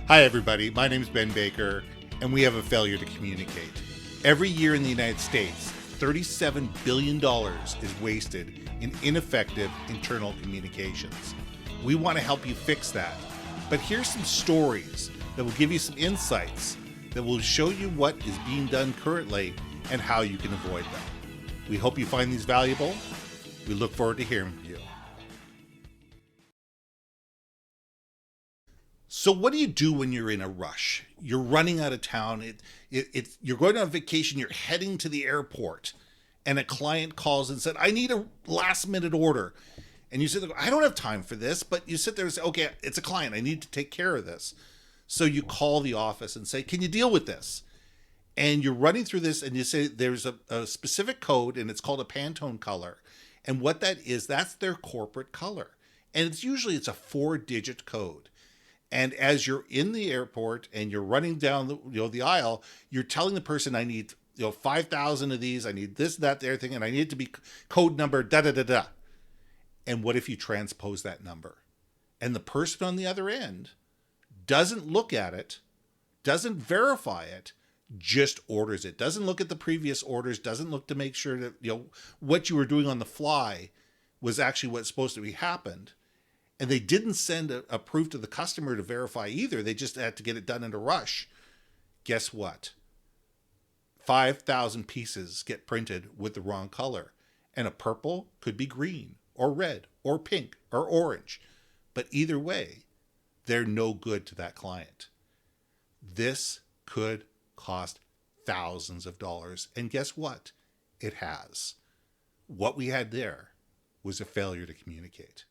Hi, everybody. My name is Ben Baker, and we have a failure to communicate. Every year in the United States, $37 billion is wasted in ineffective internal communications. We want to help you fix that. But here's some stories that will give you some insights that will show you what is being done currently and how you can avoid them. We hope you find these valuable. We look forward to hearing from you. So what do you do when you're in a rush? You're running out of town. You're going on vacation. You're heading to the airport, and a client calls and said, "I need a last minute order." And you sit there, "I don't have time for this." But you sit there and say, "Okay, it's a client. I need to take care of this." So you call the office and say, "Can you deal with this?" And you're running through this, and you say there's a specific code, and it's called a Pantone color. And what that is, that's their corporate color. And it's a 4-digit code. And as you're in the airport and you're running down the aisle, you're telling the person, "I need 5,000 of these. I need this, that, the other thing, and I need it to be code number da da da da." And what if you transpose that number? And the person on the other end doesn't look at it, doesn't verify it, just orders it. Doesn't look at the previous orders. Doesn't look to make sure that what you were doing on the fly was actually what's supposed to be happened. And they didn't send a proof to the customer to verify either. They just had to get it done in a rush. Guess what? 5,000 pieces get printed with the wrong color. And a purple could be green or red or pink or orange. But either way, they're no good to that client. This could cost thousands of dollars. And guess what? It has. What we had there was a failure to communicate.